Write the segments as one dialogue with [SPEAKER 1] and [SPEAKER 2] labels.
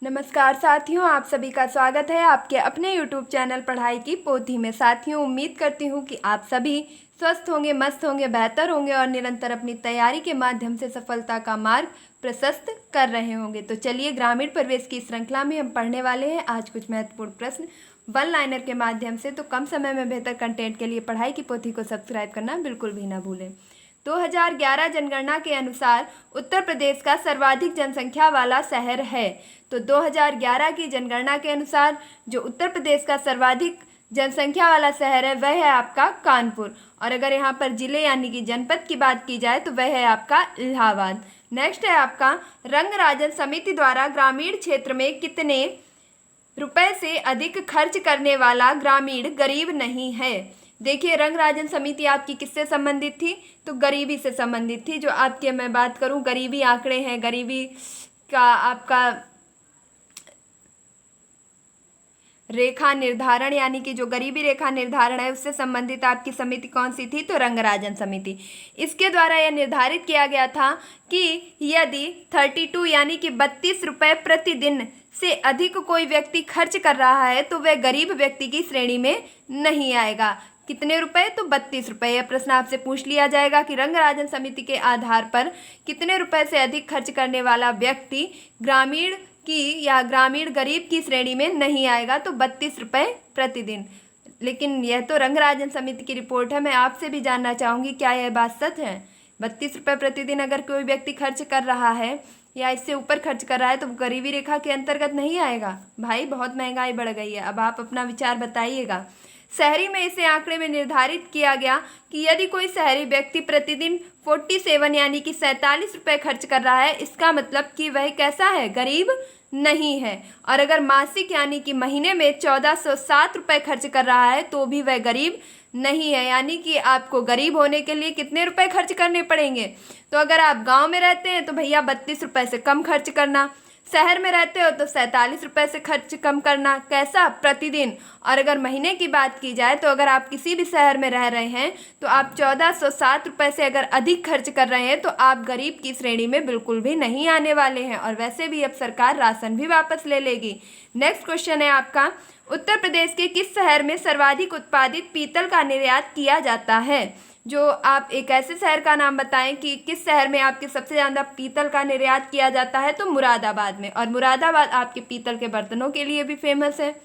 [SPEAKER 1] नमस्कार साथियों, आप सभी का स्वागत है आपके अपने YouTube चैनल पढ़ाई की पोथी में। साथियों, उम्मीद करती हूँ कि आप सभी स्वस्थ होंगे, मस्त होंगे, बेहतर होंगे और निरंतर अपनी तैयारी के माध्यम से सफलता का मार्ग प्रशस्त कर रहे होंगे। तो चलिए, ग्रामीण परिवेश की श्रृंखला में हम पढ़ने वाले हैं आज कुछ महत्वपूर्ण प्रश्न वन लाइनर के माध्यम से। तो कम समय में बेहतर कंटेंट के लिए पढ़ाई की पोथी को सब्सक्राइब करना बिल्कुल भी ना भूलें। 2011 जनगणना के अनुसार उत्तर प्रदेश का सर्वाधिक जनसंख्या वाला शहर है। तो 2011 की जनगणना के अनुसार जो उत्तर प्रदेश का सर्वाधिक जनसंख्या वाला शहर है वह है आपका कानपुर। और अगर यहाँ पर जिले यानी कि जनपद की बात की जाए तो वह है आपका इलाहाबाद। नेक्स्ट है आपका, रंगराजन समिति द्वारा ग्रामीण क्षेत्र में कितने रुपए से अधिक खर्च करने वाला ग्रामीण गरीब नहीं है। देखिए, रंगराजन समिति आपकी किससे संबंधित थी? तो गरीबी से संबंधित थी। जो आपके मैं बात करूं, गरीबी आंकड़े हैं, गरीबी का आपका रेखा निर्धारण यानी कि जो गरीबी रेखा निर्धारण है उससे संबंधित आपकी समिति कौन सी थी? तो रंगराजन समिति। इसके द्वारा यह निर्धारित किया गया था कि यदि 32 यानी कि 32 रुपये प्रतिदिन से अधिक कोई व्यक्ति खर्च कर रहा है तो वह गरीब व्यक्ति की श्रेणी में नहीं आएगा। कितने रुपए? तो 32 रुपये। यह प्रश्न आपसे पूछ लिया जाएगा कि रंगराजन समिति के आधार पर कितने रुपए से अधिक खर्च करने वाला व्यक्ति ग्रामीण की या ग्रामीण गरीब की श्रेणी में नहीं आएगा। तो 32 रुपये प्रतिदिन। लेकिन यह तो रंगराजन समिति की रिपोर्ट है, मैं आपसे भी जानना चाहूँगी क्या यह बात सच है? 32 रुपये प्रतिदिन अगर कोई व्यक्ति खर्च कर रहा है या इससे ऊपर खर्च कर रहा है तो गरीबी रेखा के अंतर्गत नहीं आएगा। भाई, बहुत महंगाई बढ़ गई है। अब आप अपना विचार बताइएगा। शहरी में इसे आंकड़े में निर्धारित किया गया कि यदि कोई शहरी व्यक्ति प्रतिदिन 47 यानी कि 47 रुपये खर्च कर रहा है, इसका मतलब कि वह कैसा है? गरीब नहीं है। और अगर मासिक यानी कि महीने में 1407 रुपये खर्च कर रहा है तो भी वह गरीब नहीं है। यानी कि आपको गरीब होने के लिए कितने रुपए खर्च करने पड़ेंगे? तो अगर आप गांव में रहते हैं तो भैया 32 रुपये से कम खर्च करना, शहर में रहते हो तो 47 रुपये से खर्च कम करना। कैसा? प्रतिदिन। और अगर महीने की बात की जाए तो अगर आप किसी भी शहर में रह रहे हैं तो आप 1407 रुपये से अगर अधिक खर्च कर रहे हैं तो आप गरीब की श्रेणी में बिल्कुल भी नहीं आने वाले हैं। और वैसे भी अब सरकार राशन भी वापस ले लेगी। नेक्स्ट क्वेश्चन है आपका, उत्तर प्रदेश के किस शहर में सर्वाधिक उत्पादित पीतल का निर्यात किया जाता है? जो आप एक ऐसे शहर का नाम बताएं कि किस शहर में आपके सबसे ज़्यादा पीतल का निर्यात किया जाता है? तो मुरादाबाद में। और मुरादाबाद आपके पीतल के बर्तनों के लिए भी फेमस है,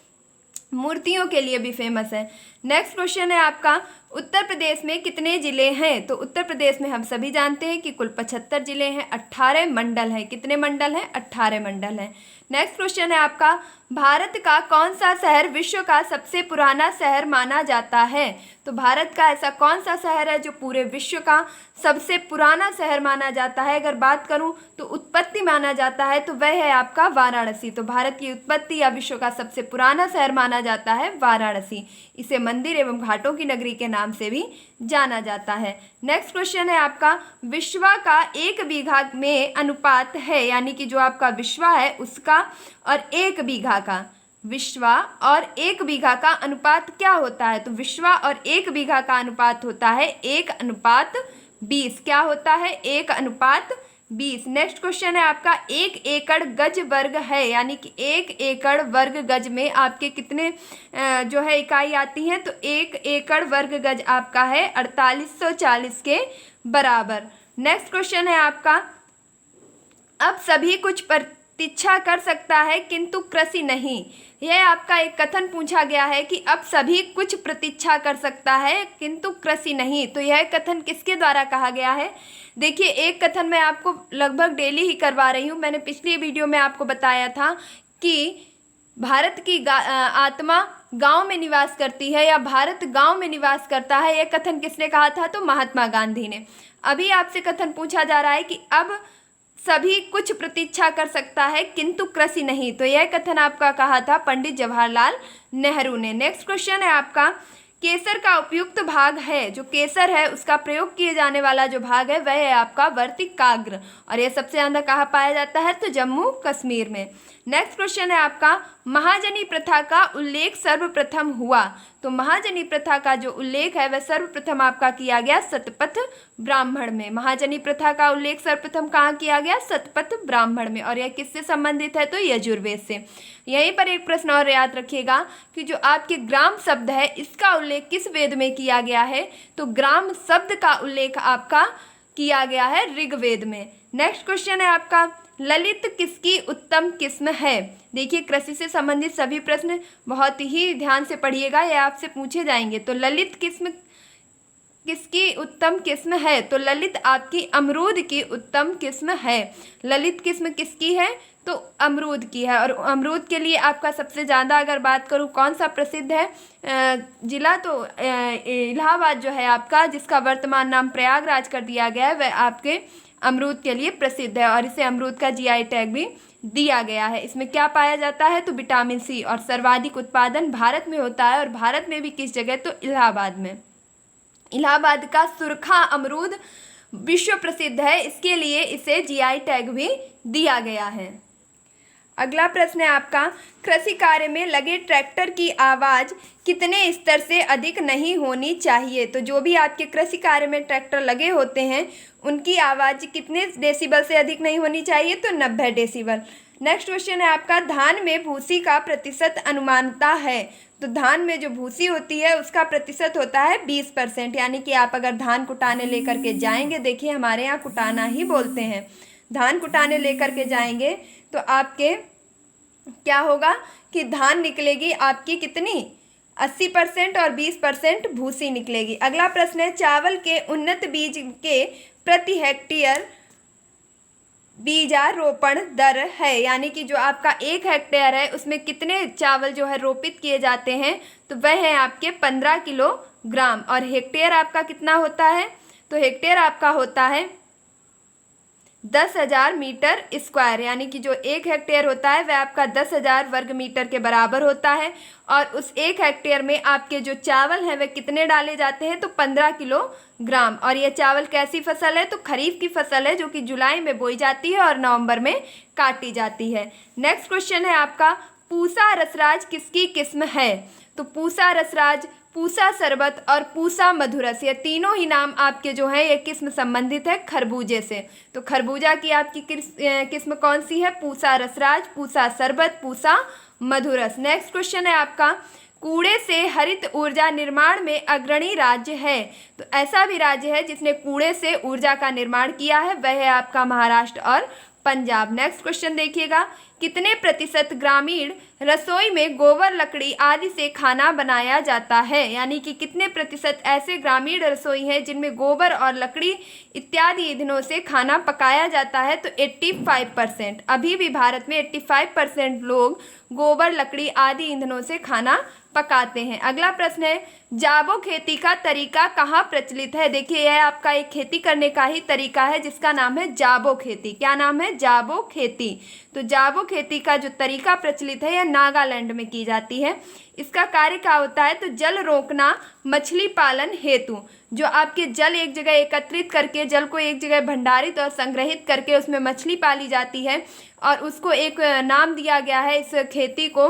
[SPEAKER 1] मूर्तियों के लिए भी फेमस है। नेक्स्ट क्वेश्चन है आपका, उत्तर प्रदेश में कितने जिले हैं? तो उत्तर प्रदेश में हम सभी जानते हैं कि कुल 75 जिले हैं, 18 मंडल हैं। कितने मंडल हैं? 18 मंडल हैं। नेक्स्ट क्वेश्चन है आपका, भारत का कौन सा शहर विश्व का सबसे पुराना शहर माना जाता है? तो भारत का ऐसा कौन सा शहर है जो पूरे विश्व का सबसे पुराना शहर माना जाता है? अगर बात करूं तो उत्पत्ति माना जाता है तो वह है आपका वाराणसी। तो भारत की उत्पत्ति या विश्व का सबसे पुराना शहर माना जाता है वाराणसी। इसे मंदिर एवं घाटों की नगरी के नाम से भी जाना जाता है। नेक्स्ट क्वेश्चन है आपका, विश्वा का 1 बीघा में अनुपात है, यानी कि जो आपका विश्वा है उसका और 1 बीघा का, विश्वा और 1 बीघा का अनुपात क्या होता है? तो विश्वा और 1 बीघा का अनुपात होता है 1:20। क्या होता है? 1:20। नेक्स्ट क्वेश्चन है आपका, 1 एकड़ गज वर्ग है, यानी कि 1 एकड़ वर्ग गज में आपके कितने जो है इकाई आती हैं? तो 1 एकड़ वर्ग गज आपका है 4840 के बराबर। नेक्स्ट क्वेश्चन है आपका, अब सभी कुछ प्रतीक्षा कर सकता है किंतु कृषि नहीं। यह आपका एक कथन पूछा गया है कि अब सभी कुछ प्रतीक्षा कर सकता है किंतु कृषि नहीं। तो यह कथन किसके द्वारा कहा गया है? देखिए, एक कथन मैं आपको लगभग डेली ही करवा रही हूँ। मैंने पिछली वीडियो में आपको बताया था कि भारत की आत्मा गांव में निवास करती है या भारत गांव में निवास करता है। यह कथन किसने कहा था? तो महात्मा गांधी ने। अभी आपसे कथन पूछा जा रहा है कि अब सभी कुछ प्रतीक्षा कर सकता है किंतु कृषि नहीं। तो यह कथन आपका कहा था पंडित जवाहरलाल नेहरू ने। नेक्स्ट क्वेश्चन है आपका, केसर का उपयुक्त भाग है, जो केसर है उसका प्रयोग किए जाने वाला जो भाग है वह है आपका वर्तिकाग्र। और यह सबसे ज्यादा कहाँ पाया जाता है? तो जम्मू कश्मीर में। नेक्स्ट क्वेश्चन है आपका, महाजनी प्रथा का उल्लेख सर्वप्रथम हुआ? तो महाजनी प्रथा का जो उल्लेख है वह सर्वप्रथम आपका किया गया शतपथ ब्राह्मण में। महाजनी प्रथा का उल्लेख सर्वप्रथम कहाँ किया गया? शतपथ ब्राह्मण में। और यह किससे संबंधित है? तो यजुर्वेद से। यहीं पर एक प्रश्न और याद रखिएगा कि जो आपके ग्राम शब्द है इसका उल्लेख किस वेद में किया गया है? तो ग्राम शब्द का उल्लेख आपका किया गया है ऋग्वेद में। नेक्स्ट क्वेश्चन है आपका, ललित किसकी उत्तम किस्म है? देखिए, कृषि से संबंधित सभी प्रश्न बहुत ही ध्यान से पढ़िएगा, ये आपसे पूछे जाएंगे। तो ललित किस्म किसकी उत्तम किस्म है? तो ललित आपकी अमरूद की उत्तम किस्म है। ललित किस्म किसकी है? तो अमरूद की है। और अमरूद के लिए आपका सबसे ज़्यादा अगर बात करूँ कौन सा प्रसिद्ध है जिला, तो इलाहाबाद जो है आपका, जिसका वर्तमान नाम प्रयागराज कर दिया गया है, वह आपके अमरूद के लिए प्रसिद्ध है। और इसे अमरूद का जीआई टैग भी दिया गया है। इसमें क्या पाया जाता है? तो विटामिन सी। और सर्वाधिक उत्पादन भारत में होता है, और भारत में भी किस जगह? तो इलाहाबाद में। इलाहाबाद का सुरखा अमरूद विश्व प्रसिद्ध है, इसके लिए इसे जीआई टैग भी दिया गया है। अगला प्रश्न है आपका, कृषि कार्य में लगे ट्रैक्टर की आवाज़ कितने स्तर से अधिक नहीं होनी चाहिए? तो जो भी आपके कृषि कार्य में ट्रैक्टर लगे होते हैं उनकी आवाज़ कितने डेसिबल से अधिक नहीं होनी चाहिए? तो 90 डेसिबल। नेक्स्ट क्वेश्चन है आपका, धान में भूसी का प्रतिशत अनुमानता है? तो धान में जो भूसी होती है उसका प्रतिशत होता है 20%। यानी कि आप अगर धान कुटाने लेकर के जाएंगे, देखिए हमारे यहाँ कुटाना ही बोलते हैं, धान कुटाने लेकर के जाएंगे तो आपके क्या होगा कि धान निकलेगी आपकी कितनी? 80% और 20% भूसी निकलेगी। अगला प्रश्न है, चावल के उन्नत बीज के प्रति हेक्टेयर बीजारोपण दर है? यानी कि जो आपका 1 हेक्टेयर है उसमें कितने चावल जो है रोपित किए जाते हैं? तो वह है आपके 15 किलोग्राम। और हेक्टेयर आपका कितना होता है? तो हेक्टेयर आपका होता है 10,000 मीटर स्क्वायर। यानी कि जो 1 हेक्टेयर होता है वह आपका 10,000 वर्ग मीटर के बराबर होता है। और उस 1 हेक्टेयर में आपके जो चावल हैं वे कितने डाले जाते हैं? तो 15 किलोग्राम। और यह चावल कैसी फसल है? तो खरीफ की फसल है, जो कि जुलाई में बोई जाती है और नवंबर में काटी जाती है। नेक्स्ट क्वेश्चन है आपका, पूसा रसराज किसकी किस्म है? तो पूसा रसराज, पूसा शरबत और पूसा मधुरस, ये तीनों ही नाम आपके जो है ये किस्म संबंधित है खरबूजे से। तो खरबूजा की आपकी किस्म कौन सी है? पूसा रसराज, पूसा शरबत, पूसा मधुरस। नेक्स्ट क्वेश्चन है आपका, कूड़े से हरित ऊर्जा निर्माण में अग्रणी राज्य है? तो ऐसा भी राज्य है जिसने कूड़े से ऊर्जा का निर्माण किया है, वह है आपका महाराष्ट्र और पंजाब। नेक्स्ट क्वेश्चन देखिएगा, कितने प्रतिशत ग्रामीण रसोई में गोबर, लकड़ी आदि से खाना बनाया जाता है? यानी कि कितने प्रतिशत ऐसे ग्रामीण रसोई हैं जिनमें गोबर और लकड़ी इत्यादि ईंधनों से खाना पकाया जाता है? तो 85%। अभी भी भारत में 85% लोग गोबर, लकड़ी आदि ईंधनों से खाना पकाते हैं। अगला प्रश्न है, जाबो खेती का तरीका कहाँ प्रचलित है? देखिए, यह आपका एक खेती करने का ही तरीका है जिसका नाम है जाबो खेती। क्या नाम है? जाबो खेती। तो जाबो खेती का जो तरीका प्रचलित है यह नागालैंड में की जाती है। इसका कार्य क्या होता है? तो जल रोकना मछली पालन हेतु। जो आपके जल एक जगह एकत्रित करके, जल को एक जगह भंडारित और संग्रहित करके उसमें मछली पाली जाती है और उसको एक नाम दिया गया है इस खेती को,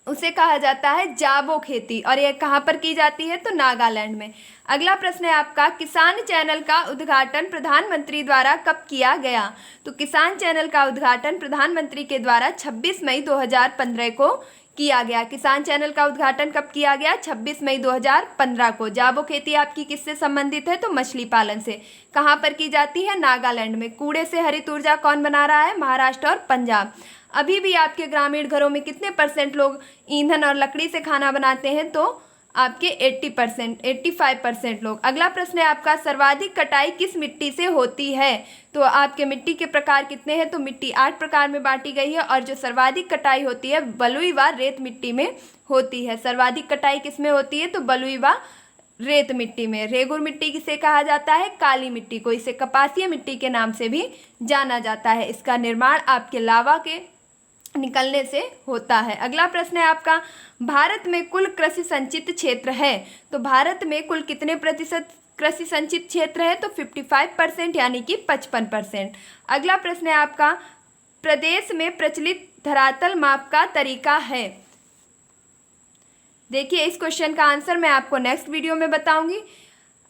[SPEAKER 1] उसे कहा जाता है जाबो खेती। और यह कहाँ पर की जाती है? तो नागालैंड में। अगला प्रश्न है आपका, किसान चैनल का उद्घाटन प्रधानमंत्री द्वारा कब किया गया? तो किसान चैनल का उद्घाटन प्रधानमंत्री के द्वारा 26 मई 2015 को किया गया। किसान चैनल का उद्घाटन कब किया गया? 26 मई 2015 को। जाबो खेती आपकी किससे संबंधित है? तो मछली पालन से। कहाँ पर की जाती है? नागालैंड में। कूड़े से हरित ऊर्जा कौन बना रहा है? महाराष्ट्र और पंजाब। अभी भी आपके ग्रामीण घरों में कितने % लोग ईंधन और लकड़ी से खाना बनाते हैं? तो आपके 80%, 85% लोग। अगला प्रश्न है आपका, सर्वाधिक कटाई किस मिट्टी से होती है? तो आपके मिट्टी के प्रकार कितने हैं? तो मिट्टी 8 प्रकार में बांटी गई है और जो सर्वाधिक कटाई होती है बलुई व रेत मिट्टी में होती है। सर्वाधिक कटाई किस में होती है? तो बलुई व रेत मिट्टी में। रेगुर मिट्टी किसे कहा जाता है? काली मिट्टी को। इसे कपासीय मिट्टी के नाम से भी जाना जाता है। इसका निर्माण आपके लावा के निकलने से होता है। अगला प्रश्न है आपका, भारत में कुल कृषि संचित क्षेत्र है? तो भारत में कुल कितने प्रतिशत कृषि संचित क्षेत्र है? तो 55%, यानी कि 55%। अगला प्रश्न है आपका, प्रदेश में प्रचलित धरातल माप का तरीका है? देखिए, इस क्वेश्चन का आंसर मैं आपको नेक्स्ट वीडियो में बताऊंगी।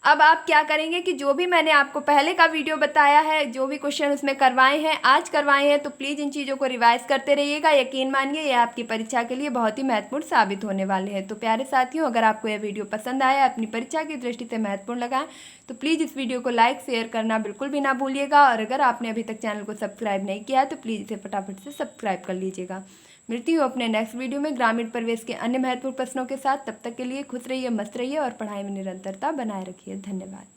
[SPEAKER 1] अब आप क्या करेंगे कि जो भी मैंने आपको पहले का वीडियो बताया है, जो भी क्वेश्चन उसमें करवाए हैं, आज करवाए हैं, तो प्लीज़ इन चीज़ों को रिवाइज करते रहिएगा। यकीन मानिए ये आपकी परीक्षा के लिए बहुत ही महत्वपूर्ण साबित होने वाले हैं। तो प्यारे साथियों, अगर आपको यह वीडियो पसंद आया, अपनी परीक्षा की दृष्टि से महत्वपूर्ण लगा, तो प्लीज़ इस वीडियो को लाइक शेयर करना बिल्कुल भी ना भूलिएगा। और अगर आपने अभी तक चैनल को सब्सक्राइब नहीं किया है तो प्लीज़ इसे फटाफट से सब्सक्राइब कर लीजिएगा। मिलती हूँ अपने नेक्स्ट वीडियो में ग्रामीण परिवेश के अन्य महत्वपूर्ण प्रश्नों के साथ। तब तक के लिए खुश रहिए, मस्त रहिए और पढ़ाई में निरंतरता बनाए रखिए। धन्यवाद।